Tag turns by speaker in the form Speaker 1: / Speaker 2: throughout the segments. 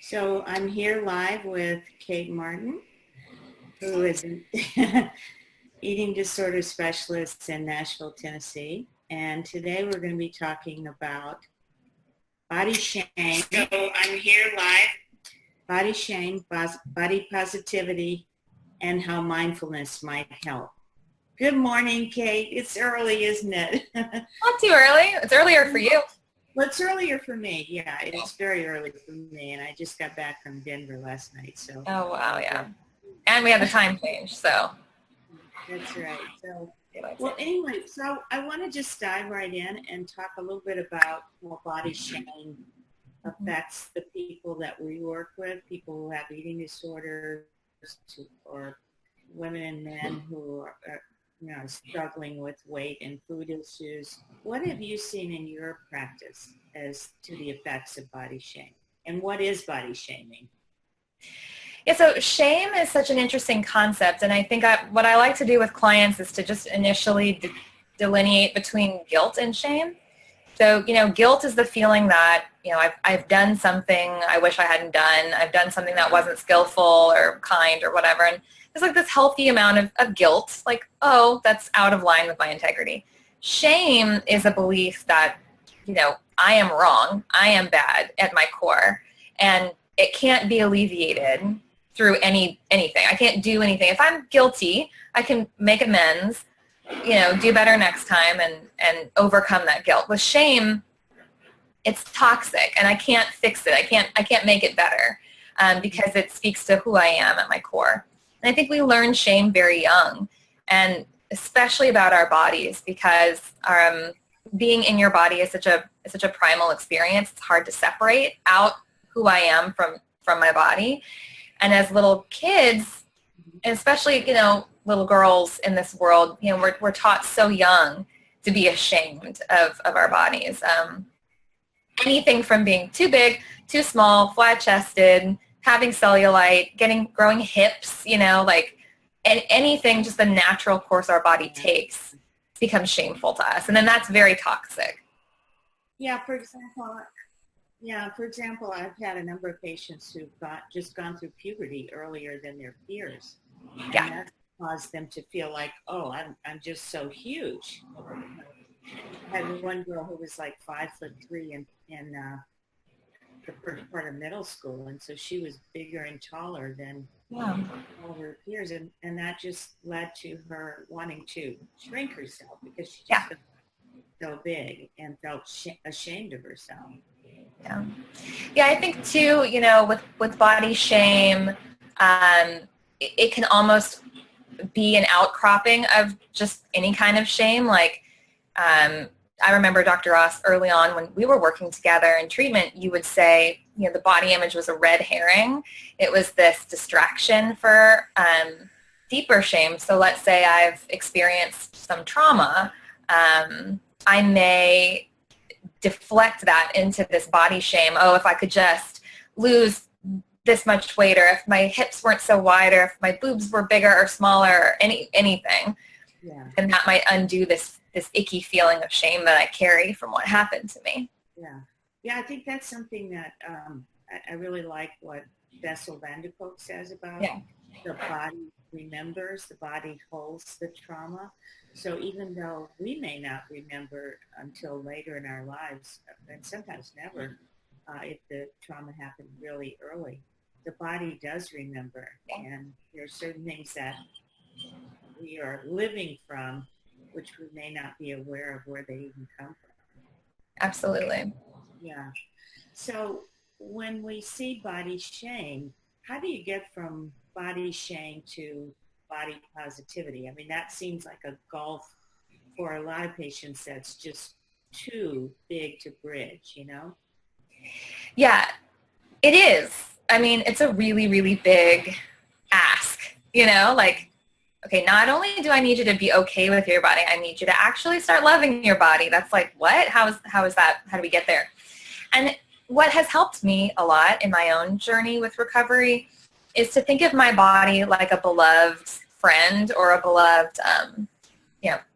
Speaker 1: So I'm here live with Kate Martin, who is an eating disorder specialist in Nashville, Tennessee. And today we're going to be talking about body shame. So I'm here live. Body shame, body positivity, and how mindfulness might help. Good morning, Kate. It's early, isn't it?
Speaker 2: Not too early. It's earlier for you.
Speaker 1: Well, it's earlier for me. Yeah, it is very early for me, and I just got back from Denver last night. So.
Speaker 2: Oh, wow, yeah. And we had the time change, so.
Speaker 1: That's right. So, well, anyway, so I want to just dive right in and talk a little bit about how body shame affects the people that we work with, people who have eating disorders, or women and men who are struggling with weight and food issues. What have you seen in your practice as to the effects of body shame? And what is body shaming?
Speaker 2: Yeah, so shame is such an interesting concept, and I think what I like to do with clients is to just initially delineate between guilt and shame. So, guilt is the feeling that, I've done something I wish I hadn't done. I've done something that wasn't skillful or kind or whatever, and there's like this healthy amount of guilt, like, oh, that's out of line with my integrity. Shame is a belief that, I am wrong, I am bad at my core, and it can't be alleviated through anything. I can't do anything. If I'm guilty, I can make amends, do better next time and overcome that guilt. With shame, it's toxic and I can't fix it. I can't make it better because it speaks to who I am at my core. And I think we learn shame very young, and especially about our bodies, because being in your body is such a primal experience. It's hard to separate out who I am from my body. And as little kids, and especially, little girls in this world, we're taught so young to be ashamed of our bodies. Anything from being too big, too small, flat-chested, having cellulite, growing hips, and anything, just the natural course our body takes becomes shameful to us. And then that's very toxic.
Speaker 1: Yeah, for example, I've had a number of patients who've just gone through puberty earlier than their peers. And that caused them to feel like, oh, I'm just so huge. I had one girl who was like 5'3" in the first part of middle school, and so she was bigger and taller than all of her peers, and that just led to her wanting to shrink herself because she just felt so big and felt ashamed of herself.
Speaker 2: Yeah, I think too, with body shame, it can almost be an outcropping of just any kind of shame. Like, I remember Dr. Ross early on when we were working together in treatment, you would say, the body image was a red herring. It was this distraction for deeper shame. So let's say I've experienced some trauma. I may deflect that into this body shame. Oh, if I could just lose this much weight, or if my hips weren't so wide, or if my boobs were bigger or smaller, or anything, and that might undo this icky feeling of shame that I carry from what happened to me.
Speaker 1: Yeah, I think that's something that I really like what Bessel van der Kolk says about the body remembers, the body holds the trauma. So even though we may not remember until later in our lives, and sometimes never, if the trauma happened really early, the body does remember. And there are certain things that we are living from which we may not be aware of where they even come from.
Speaker 2: Absolutely.
Speaker 1: Yeah. So when we see body shame, how do you get from body shame to body positivity? I mean, that seems like a gulf for a lot of patients that's just too big to bridge,
Speaker 2: Yeah, it is. I mean, it's a really, really big ask, okay, not only do I need you to be okay with your body, I need you to actually start loving your body. That's like, what? How is that? How do we get there? And what has helped me a lot in my own journey with recovery is to think of my body like a beloved friend or a beloved,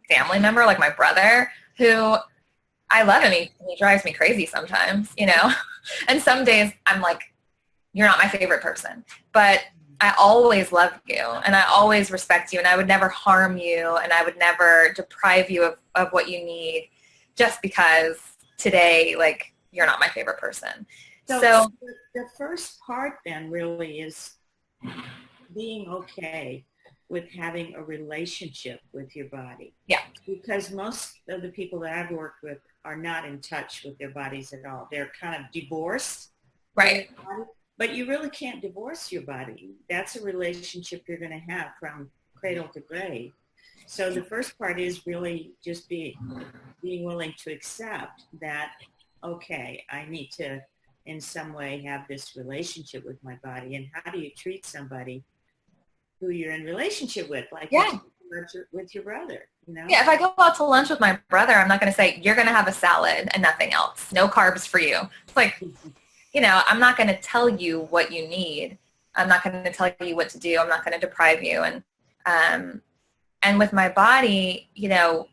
Speaker 2: family member, like my brother, who I love him. He drives me crazy sometimes, And some days I'm like, you're not my favorite person, but I always love you and I always respect you and I would never harm you and I would never deprive you of what you need just because today, like, you're not my favorite person. So
Speaker 1: the first part then really is being okay with having a relationship with your body.
Speaker 2: Yeah.
Speaker 1: Because most of the people that I've worked with are not in touch with their bodies at all. They're kind of divorced.
Speaker 2: Right.
Speaker 1: But you really can't divorce your body. That's a relationship you're going to have from cradle to grave. So the first part is really just being willing to accept that, okay, I need to in some way have this relationship with my body. And how do you treat somebody who you're in relationship with? Like with your brother, you know?
Speaker 2: Yeah, if I go out to lunch with my brother, I'm not going to say, you're going to have a salad and nothing else. No carbs for you. It's like, you know, I'm not going to tell you what you need. I'm not going to tell you what to do. I'm not going to deprive you. And with my body, you know,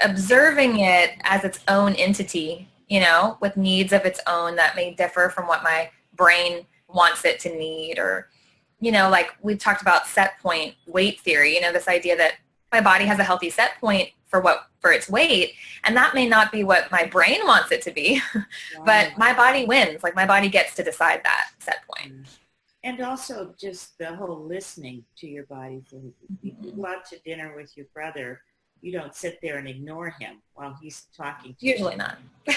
Speaker 2: observing it as its own entity, you know, with needs of its own that may differ from what my brain wants it to need, or, you know, like we've talked about set point weight theory, you know, this idea that my body has a healthy set point for its weight, and that may not be what my brain wants it to be, but my body wins. Like my body gets to decide that set point.
Speaker 1: And also just the whole listening to your body thing. If you go out to dinner with your brother, you don't sit there and ignore him while he's talking to
Speaker 2: Usually not.
Speaker 1: But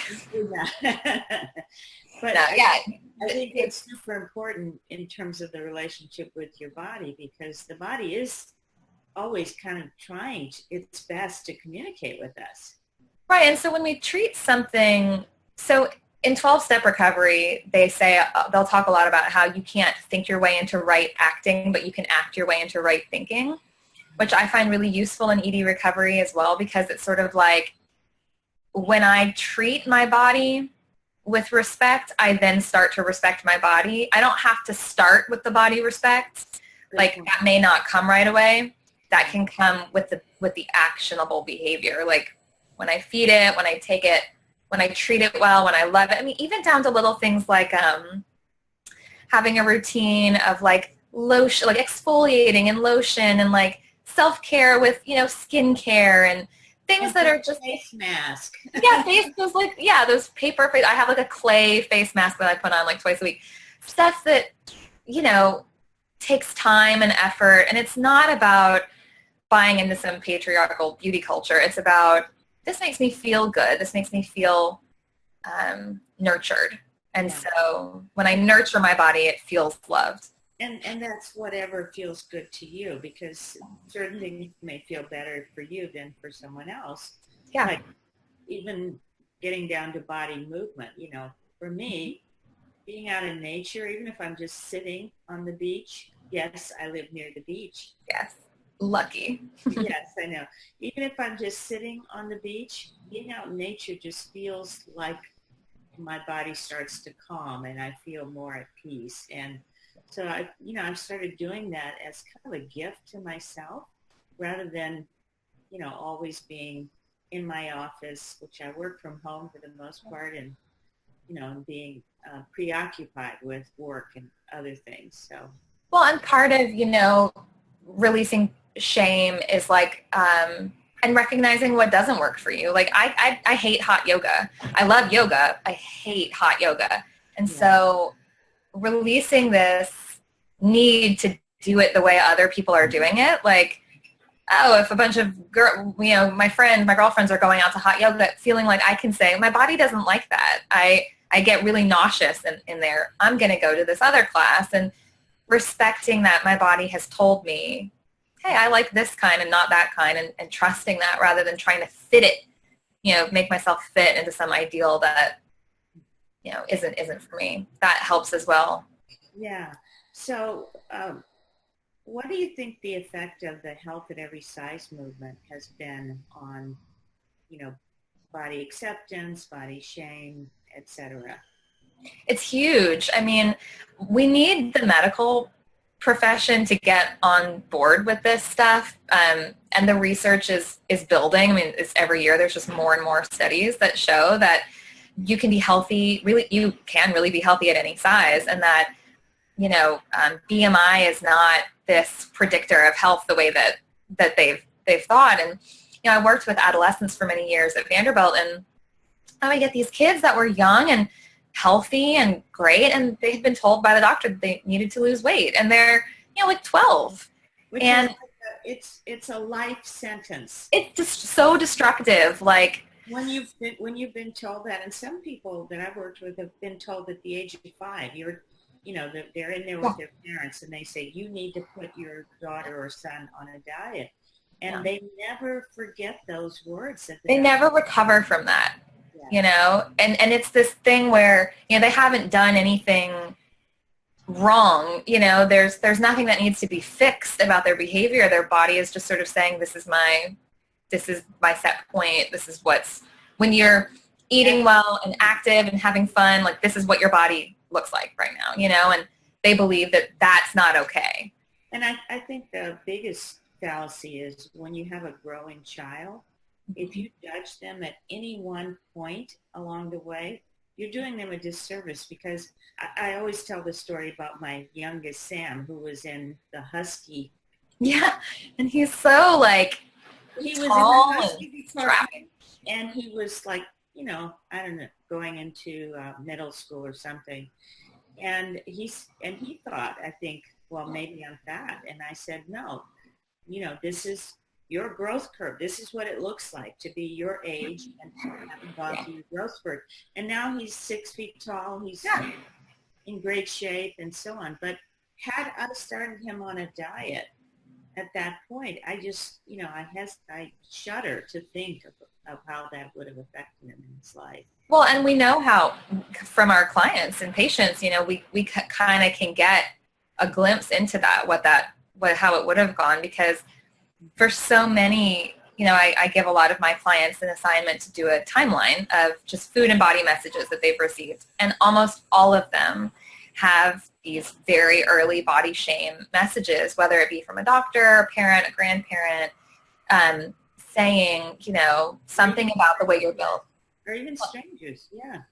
Speaker 2: no,
Speaker 1: I think it's super important in terms of the relationship with your body, because the body is always kind of trying its best to communicate with us.
Speaker 2: Right. And so when we treat something, so in 12-step recovery, they say, they'll talk a lot about how you can't think your way into right acting, but you can act your way into right thinking, which I find really useful in ED recovery as well, because it's sort of like when I treat my body with respect, I then start to respect my body. I don't have to start with the body respect. Like that may not come right away. That can come with the actionable behavior. Like when I feed it, when I take it, when I treat it well, when I love it. I mean, even down to little things like having a routine of like lotion, like exfoliating and lotion, and like self-care with, you know, skincare and things that are just
Speaker 1: face mask.
Speaker 2: Those paper face. I have like a clay face mask that I put on like twice a week. Stuff that, you know, takes time and effort, and it's not about buying into some patriarchal beauty culture. It's about, this makes me feel good. This makes me feel nurtured. And so when I nurture my body, it feels loved.
Speaker 1: And that's whatever feels good to you, because certain things may feel better for you than for someone else.
Speaker 2: Yeah.
Speaker 1: Like even getting down to body movement, you know, for me, being out in nature, even if I'm just sitting on the beach, yes, I live near the beach.
Speaker 2: Yes. Lucky.
Speaker 1: Yes, I know. Even if I'm just sitting on the beach, being out in nature just feels like my body starts to calm and I feel more at peace. And so I've started doing that as kind of a gift to myself, rather than, you know, always being in my office, which I work from home for the most part, and, you know, being preoccupied with work and other things. So.
Speaker 2: Well, and part of, you know, releasing shame is like, and recognizing what doesn't work for you. Like I hate hot yoga. I love yoga. I hate hot yoga. And so releasing this need to do it the way other people are doing it, like, oh, if a bunch of my girlfriends are going out to hot yoga, feeling like I can say, my body doesn't like that. I get really nauseous in there. I'm going to go to this other class, and respecting that my body has told me, hey, I like this kind and not that kind, and trusting that rather than trying to fit it, you know, make myself fit into some ideal that, you know, isn't for me. That helps as well.
Speaker 1: Yeah. So what do you think the effect of the health at every size movement has been on, you know, body acceptance, body shame, etc.?
Speaker 2: It's huge. I mean, we need the medical profession to get on board with this stuff, and the research is building. I mean, it's every year there's just more and more studies that show that you can be healthy, really, you can really be healthy at any size, and that, BMI is not this predictor of health the way that they've thought. And, I worked with adolescents for many years at Vanderbilt, and I would get these kids that were young and healthy and great, and they had been told by the doctor that they needed to lose weight, and they're, like 12.
Speaker 1: Which
Speaker 2: and
Speaker 1: is like it's a life sentence.
Speaker 2: It's just so destructive. Like,
Speaker 1: when you've been told that, and some people that I've worked with have been told at the age of 5, that they're in there with their parents, and they say, you need to put your daughter or son on a diet. And they never forget those words.
Speaker 2: They never recover from that, and it's this thing where, they haven't done anything wrong. There's nothing that needs to be fixed about their behavior. Their body is just sort of saying, this is my set point. This is when you're eating well and active and having fun, like, this is what your body looks like right now, and they believe that that's not okay.
Speaker 1: And I think the biggest fallacy is when you have a growing child, if you judge them at any one point along the way, you're doing them a disservice, because I always tell the story about my youngest, Sam, who was in the Husky.
Speaker 2: Yeah, and he's so, like,
Speaker 1: he was
Speaker 2: tall
Speaker 1: in the Husky
Speaker 2: department,
Speaker 1: and he was like, I don't know, going into middle school or something. And he thought, I think, well, maybe I'm fat. And I said, no, this is your growth curve. This is what it looks like to be your age and to have gone through your growth spurt. And now he's 6 feet tall. He's in great shape and so on. But had I started him on a diet at that point, I just, I shudder to think of how that would have affected him in his life.
Speaker 2: Well, and we know how, from our clients and patients, we kind of can get a glimpse into that, how it would have gone, because for so many, I give a lot of my clients an assignment to do a timeline of just food and body messages that they've received. And almost all of them have these very early body shame messages, whether it be from a doctor, a parent, a grandparent, saying, something about the way you're built.
Speaker 1: Or even strangers,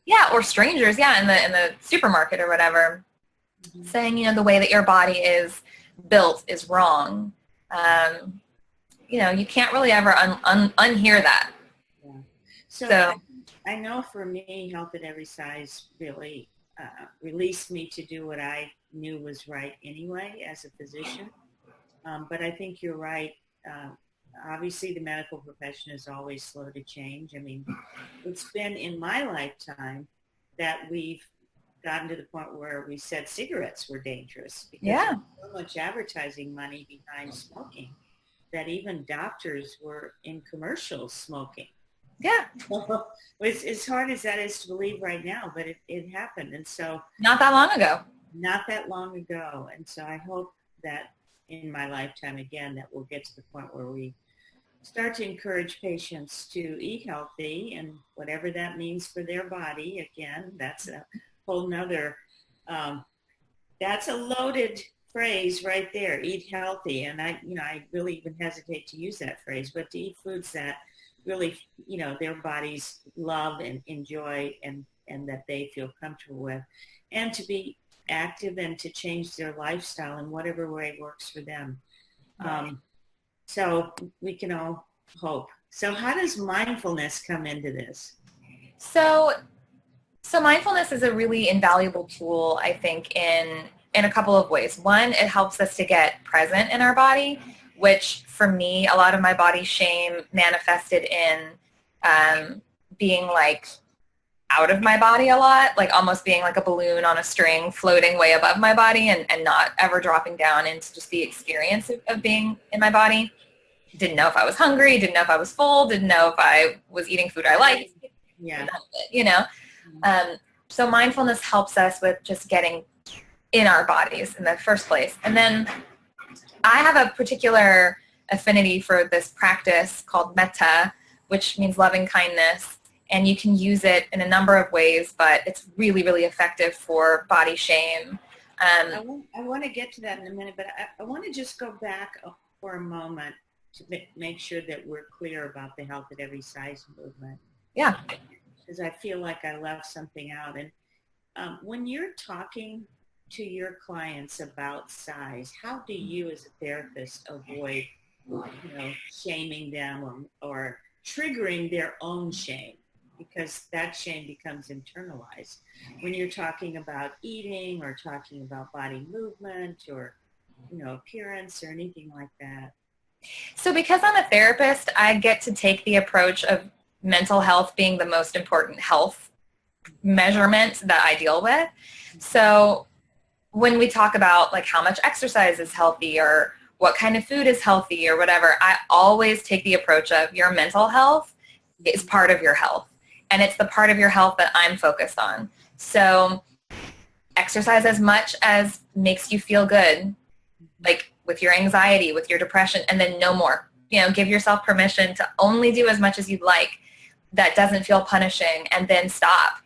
Speaker 2: Yeah, or strangers, in the supermarket or whatever, saying, the way that your body is built is wrong. You can't really ever unhear that.
Speaker 1: Yeah. So I know for me, Health at Every Size really released me to do what I knew was right anyway as a physician. But I think you're right. Obviously, the medical profession is always slow to change. I mean, it's been in my lifetime that we've gotten to the point where we said cigarettes were dangerous because there's so much advertising money behind smoking that even doctors were in commercials smoking.
Speaker 2: Yeah.
Speaker 1: As hard as that is to believe right now, but it happened. And so
Speaker 2: not that long ago.
Speaker 1: And so I hope that in my lifetime, again, that we'll get to the point where we start to encourage patients to eat healthy, and whatever that means for their body. Again, that's a whole nother, that's a loaded phrase right there, eat healthy. And I really even hesitate to use that phrase, but to eat foods that really, their bodies love and enjoy and that they feel comfortable with, and to be active and to change their lifestyle in whatever way works for them. So we can all hope. So how does mindfulness come into this?
Speaker 2: So mindfulness is a really invaluable tool, I think, in a couple of ways. One, it helps us to get present in our body, which for me, a lot of my body shame manifested in being like out of my body a lot, like almost being like a balloon on a string floating way above my body and not ever dropping down into just the experience of being in my body. Didn't know if I was hungry, didn't know if I was full, didn't know if I was eating food I liked. So mindfulness helps us with just getting in our bodies in the first place. And then I have a particular affinity for this practice called metta, which means loving kindness. And you can use it in a number of ways, but it's really, really effective for body shame.
Speaker 1: I want to get to that in a minute, but I want to just go back for a moment to make sure that we're clear about the Health at Every Size movement.
Speaker 2: Yeah.
Speaker 1: because I feel like I left something out. And when you're talking to your clients about size, how do you as a therapist avoid, shaming them or triggering their own shame? Because that shame becomes internalized when you're talking about eating or talking about body movement or, appearance or anything like that.
Speaker 2: So because I'm a therapist, I get to take the approach of mental health being the most important health measurement that I deal with. So when we talk about like how much exercise is healthy or what kind of food is healthy or whatever, I always take the approach of your mental health is part of your health. And it's the part of your health that I'm focused on. So exercise as much as makes you feel good, like with your anxiety, with your depression, and then no more. Give yourself permission to only do as much as you'd like that doesn't feel punishing, and then stop.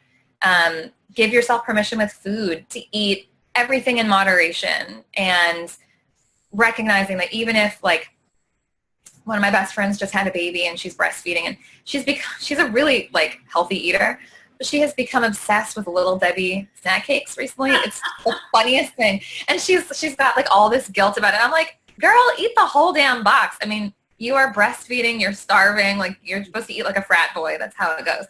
Speaker 2: Give yourself permission with food to eat everything in moderation, and recognizing that even if like one of my best friends just had a baby and she's breastfeeding and she's a really like healthy eater, but she has become obsessed with Little Debbie snack cakes recently. It's the funniest thing. And she's got like all this guilt about it. I'm like, girl, eat the whole damn box. I mean, you are breastfeeding, you're starving, like you're supposed to eat like a frat boy. That's how it goes.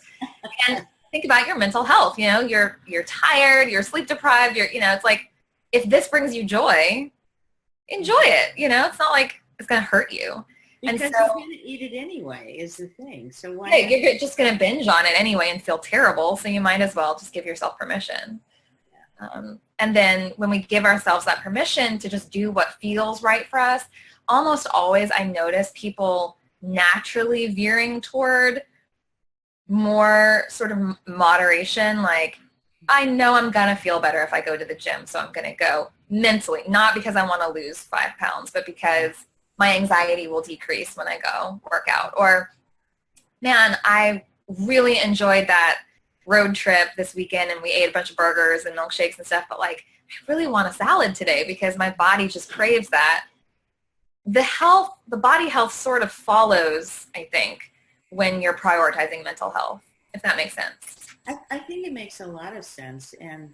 Speaker 2: And think about your mental health. You're tired, you're sleep deprived, it's like, if this brings you joy, enjoy it. It's not like it's going to hurt you.
Speaker 1: Because
Speaker 2: and
Speaker 1: you're going to eat it anyway is the thing. So why?
Speaker 2: Yeah, you're just going to binge on it anyway and feel terrible. So you might as well just give yourself permission. Yeah. And then when we give ourselves that permission to just do what feels right for us, almost always I notice people naturally veering toward more sort of moderation. Like, I know I'm going to feel better if I go to the gym, so I'm going to go mentally, not because I want to lose 5 pounds, but because my anxiety will decrease when I go work out. Or, man, I really enjoyed that road trip this weekend and we ate a bunch of burgers and milkshakes and stuff, but like, I really want a salad today because my body just craves that. The body health sort of follows, I think, when you're prioritizing mental health, if that makes sense.
Speaker 1: I think it makes a lot of sense. And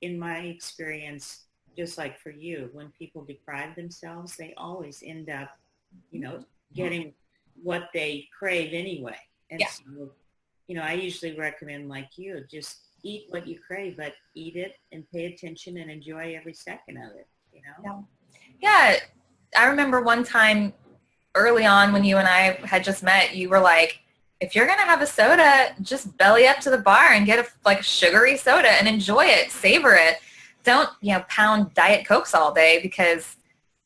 Speaker 1: in my experience, just like for you, when people deprive themselves, they always end up, getting what they crave anyway. And
Speaker 2: yeah.
Speaker 1: So, I usually recommend, like you, just eat what you crave, but eat it and pay attention and enjoy every second of it,
Speaker 2: Yeah. I remember one time early on when you and I had just met, you were like, if you're going to have a soda, just belly up to the bar and get a sugary soda and enjoy it, savor it. Don't, pound Diet Cokes all day because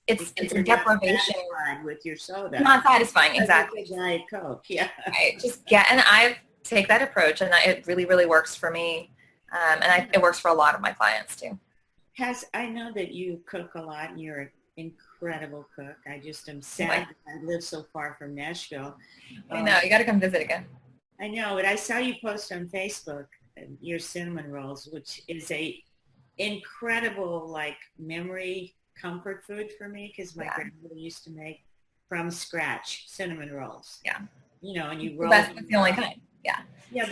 Speaker 2: it's a deprivation.
Speaker 1: With your soda.
Speaker 2: Not satisfying, exactly.
Speaker 1: Diet Coke, yeah.
Speaker 2: Right, and I take that approach, and it really, really works for me, it works for a lot of my clients too.
Speaker 1: I know that you cook a lot, and you're an incredible cook. I just am sad that I live so far from Nashville.
Speaker 2: I know, you got to come visit again.
Speaker 1: I know, but I saw you post on Facebook your cinnamon rolls, which is a incredible memory comfort food for me because my grandmother used to make from scratch cinnamon rolls.
Speaker 2: Yeah.
Speaker 1: And you roll
Speaker 2: That's the only kind. Yeah.
Speaker 1: Yeah,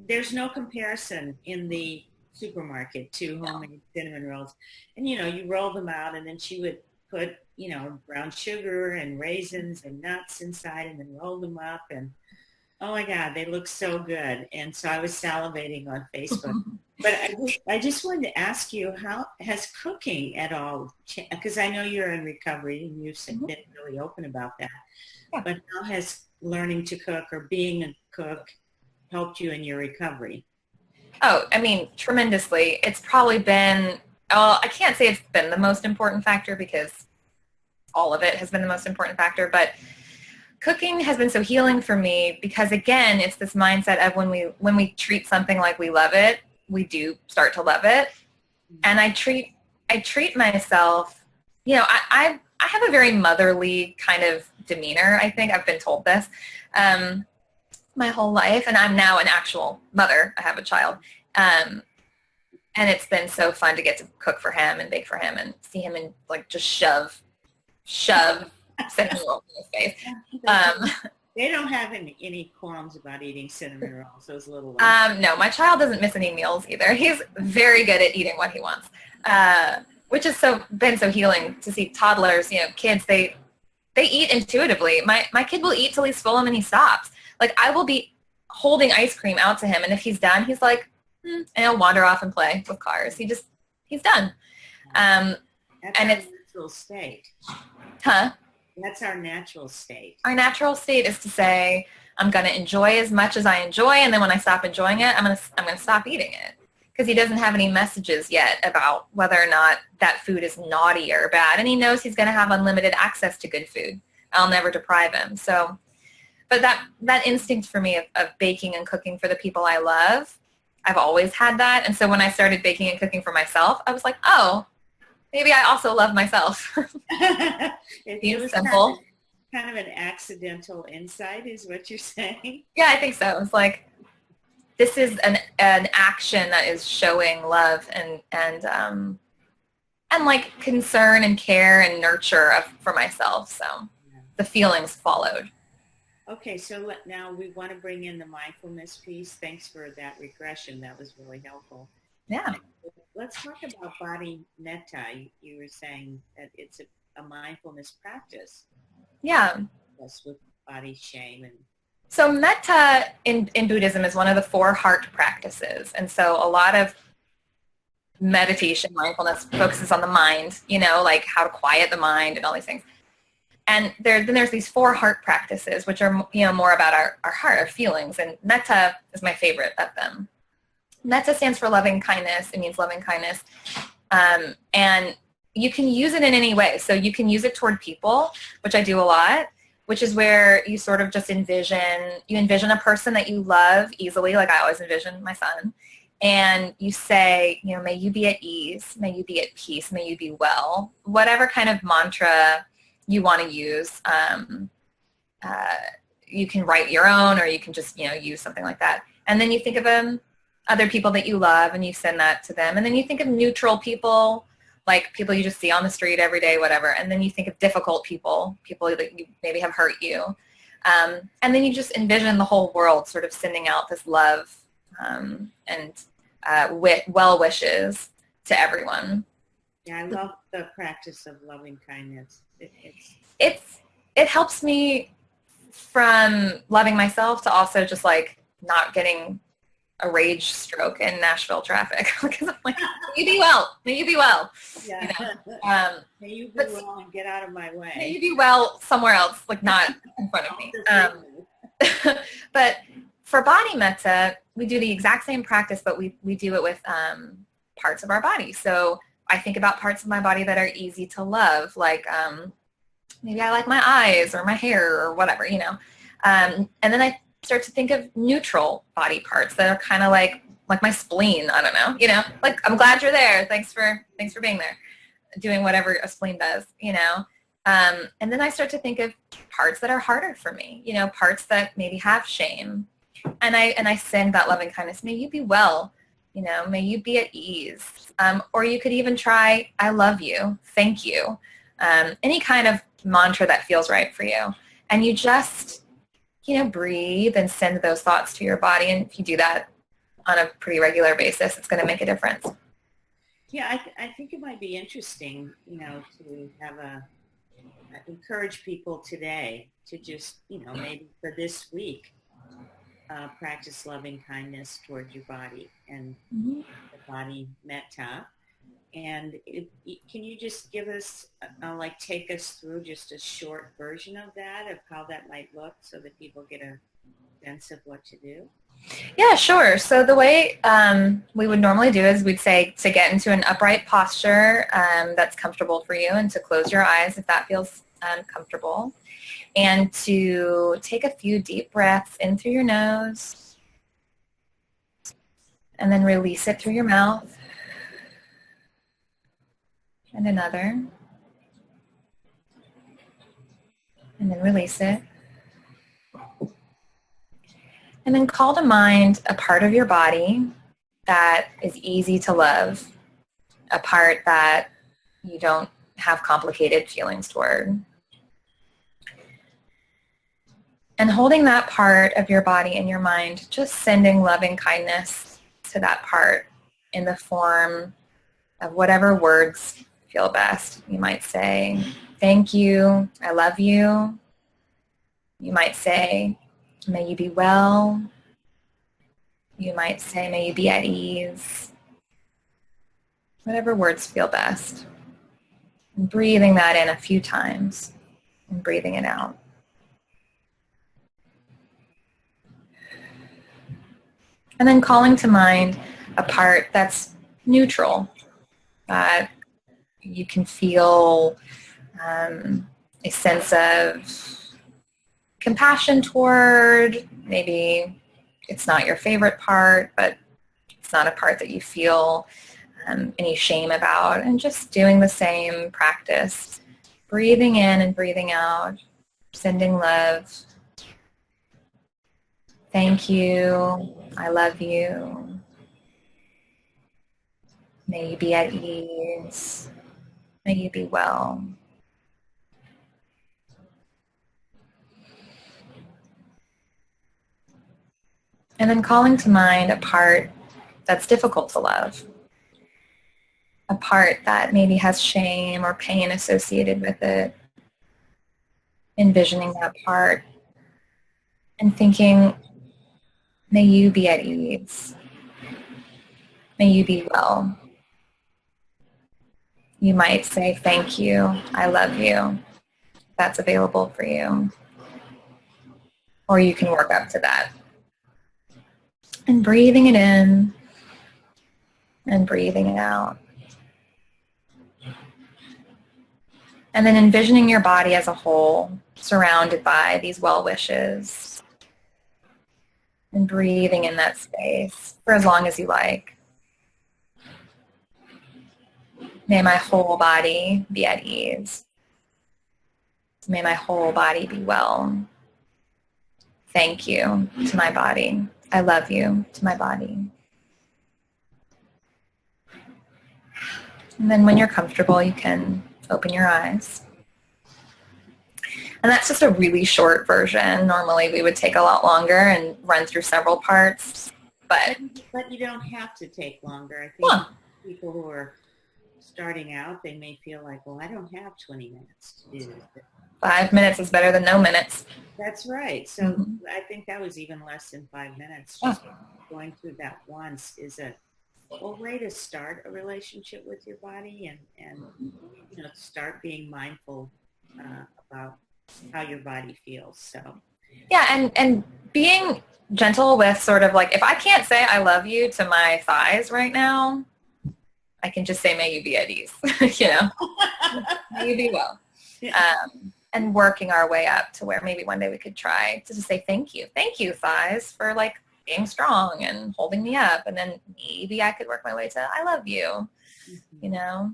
Speaker 1: there's no comparison in the supermarket to homemade cinnamon rolls. And, you roll them out and then she would put, brown sugar and raisins and nuts inside and then roll them up. And, oh my God, they look so good. And so I was salivating on Facebook. But I just wanted to ask you, how has cooking at all changed? Because I know you're in recovery and you've been really open about that. Yeah. But how has learning to cook or being a cook helped you in your recovery?
Speaker 2: Oh, I mean, tremendously. It's probably been, I can't say it's been the most important factor because all of it has been the most important factor, but cooking has been so healing for me because, again, it's this mindset of when we treat something like we love it, we do start to love it. And I treat myself, I have a very motherly kind of demeanor. I think I've been told this my whole life, and I'm now an actual mother. I have a child. And it's been so fun to get to cook for him and bake for him and see him and just shove cinnamon rolls in his face.
Speaker 1: They don't have any qualms about eating cinnamon rolls, those little ones.
Speaker 2: No, my child doesn't miss any meals either. He's very good at eating what he wants, which has been so healing to see toddlers, kids, they eat intuitively. My kid will eat till he's full and he stops. Like, I will be holding ice cream out to him, and if he's done, he's like, and he'll wander off and play with cars. He's done.
Speaker 1: That's
Speaker 2: and
Speaker 1: our
Speaker 2: it's
Speaker 1: natural state.
Speaker 2: Huh?
Speaker 1: That's our natural state.
Speaker 2: Our natural state is to say, I'm going to enjoy as much as I enjoy, and then when I stop enjoying it, I'm going to stop eating it. Because he doesn't have any messages yet about whether or not that food is naughty or bad, and he knows he's going to have unlimited access to good food. I'll never deprive him. So, but that instinct for me of baking and cooking for the people I love, I've always had that. And so when I started baking and cooking for myself, I was like, oh, maybe I also love myself.
Speaker 1: It was
Speaker 2: simple.
Speaker 1: Kind of an accidental insight is what you're saying.
Speaker 2: Yeah, I think so. It's like, this is an action that is showing love and like concern and care and nurture for myself. So the feelings followed.
Speaker 1: Okay, so now we want to bring in the mindfulness piece. Thanks for that regression. That was really helpful.
Speaker 2: Yeah.
Speaker 1: Let's talk about body metta. You were saying that it's a mindfulness practice.
Speaker 2: Yeah.
Speaker 1: Yes, with body shame.
Speaker 2: So metta in Buddhism is one of the 4 heart practices. And so a lot of meditation, mindfulness focuses on the mind, like how to quiet the mind and all these things. And then there's these 4 heart practices, which are, more about our heart, our feelings. And metta is my favorite of them. Metta stands for loving kindness. It means loving kindness. And you can use it in any way. So you can use it toward people, which I do a lot, which is where you sort of just envision a person that you love easily, like I always envision my son. And you say, may you be at ease, may you be at peace, may you be well, whatever kind of mantra you want to use. You can write your own, or you can just, use something like that. And then you think of other people that you love, and you send that to them. And then you think of neutral people, like people you just see on the street every day, whatever. And then you think of difficult people that you maybe have hurt you. And then you just envision the whole world sort of sending out this love and well wishes to everyone.
Speaker 1: Yeah, I love the practice of loving kindness.
Speaker 2: It helps me from loving myself to also just like not getting a rage stroke in Nashville traffic, because I'm like, may you be well, may you be well.
Speaker 1: Yeah. May you be well and get out of my way.
Speaker 2: May you be well somewhere else, like not in front of me. But for body metta, we do the exact same practice, but we do it with parts of our body. So I think about parts of my body that are easy to love, like maybe I like my eyes or my hair or whatever, and then I start to think of neutral body parts that are kind of like my spleen. I don't know, like, I'm glad you're there. Thanks for being there, doing whatever a spleen does, and then I start to think of parts that are harder for me, parts that maybe have shame. And I send that loving kindness. May you be well, may you be at ease. Or you could even try, I love you, thank you. Any kind of mantra that feels right for you. And you just, breathe and send those thoughts to your body. And if you do that on a pretty regular basis, it's going to make a difference.
Speaker 1: Yeah, I think it might be interesting, to have encourage people today to just, maybe for this week, practice loving kindness towards your body and the body metta. And can you just give us, take us through just a short version of that, of how that might look, so that people get a sense of what to do?
Speaker 2: Yeah, sure. So the way we would normally do is we'd say to get into an upright posture that's comfortable for you, and to close your eyes if that feels comfortable, and to take a few deep breaths in through your nose and then release it through your mouth. And another, and then release it. And then call to mind a part of your body that is easy to love, a part that you don't have complicated feelings toward. And holding that part of your body and your mind, just sending loving kindness to that part in the form of whatever words feel best. You might say, thank you, I love you. You might say, may you be well. You might say, may you be at ease. Whatever words feel best. And breathing that in a few times and breathing it out. And then calling to mind a part that's neutral, that you can feel a sense of compassion toward. Maybe it's not your favorite part, but it's not a part that you feel any shame about. And just doing the same practice, breathing in and breathing out, sending love. Thank you. I love you. May you be at ease. May you be well. And then calling to mind a part that's difficult to love. A part that maybe has shame or pain associated with it. Envisioning that part and thinking, may you be at ease. May you be well. You might say, thank you, I love you. That's available for you. Or you can work up to that. And breathing it in and breathing it out. And then envisioning your body as a whole, surrounded by these well wishes. And breathing in that space for as long as you like. May my whole body be at ease. May my whole body be well. Thank you to my body. I love you to my body. And then when you're comfortable, you can open your eyes. And that's just a really short version. Normally we would take a lot longer and run through several parts. But
Speaker 1: you don't have to take longer. I think people who are starting out, they may feel like, well, I don't have 20 minutes to do this.
Speaker 2: 5 minutes is better than no minutes.
Speaker 1: That's right. So I think that was even less than 5 minutes. Just going through that once is a way to start a relationship with your body and start being mindful about how your body feels. So
Speaker 2: yeah, and being gentle with sort of like, if I can't say I love you to my thighs right now, I can just say, may you be at ease, may you be well. And working our way up to where maybe one day we could try to just say, thank you, thighs, for like being strong and holding me up. And then maybe I could work my way to, I love you, So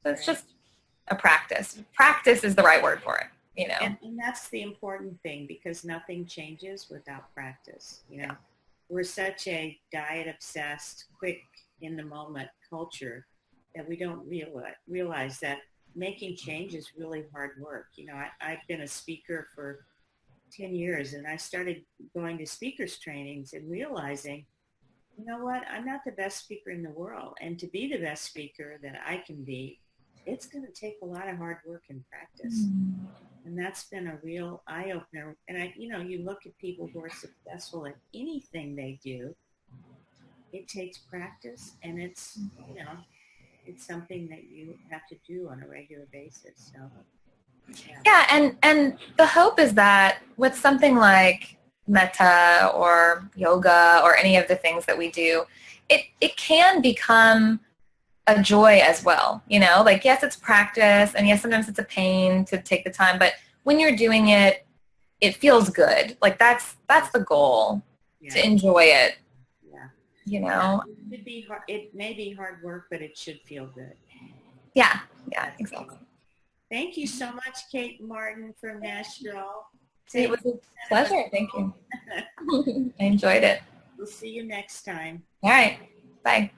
Speaker 2: it's just a practice. Practice is the right word for it,
Speaker 1: And that's the important thing, because nothing changes without practice. We're such a diet-obsessed, quick, in-the-moment culture that we don't realize that making change is really hard work. I've been a speaker for 10 years, and I started going to speakers trainings and realizing, you know what, I'm not the best speaker in the world. And to be the best speaker that I can be, it's going to take a lot of hard work and practice. And that's been a real eye-opener. And you look at people who are successful at anything they do, it takes practice, and it's something that you have to do on a regular basis. So,
Speaker 2: yeah, and the hope is that with something like metta or yoga or any of the things that we do, it can become a joy as well. Like, yes, it's practice, and yes, sometimes it's a pain to take the time, but when you're doing it, it feels good. Like that's the goal, to enjoy it.
Speaker 1: It may be hard work, but it should feel good.
Speaker 2: Yeah, exactly.
Speaker 1: Thank you so much, Kate Martin from Nashville.
Speaker 2: It was a pleasure. Thank you. I enjoyed it.
Speaker 1: We'll see you next time.
Speaker 2: All right. Bye.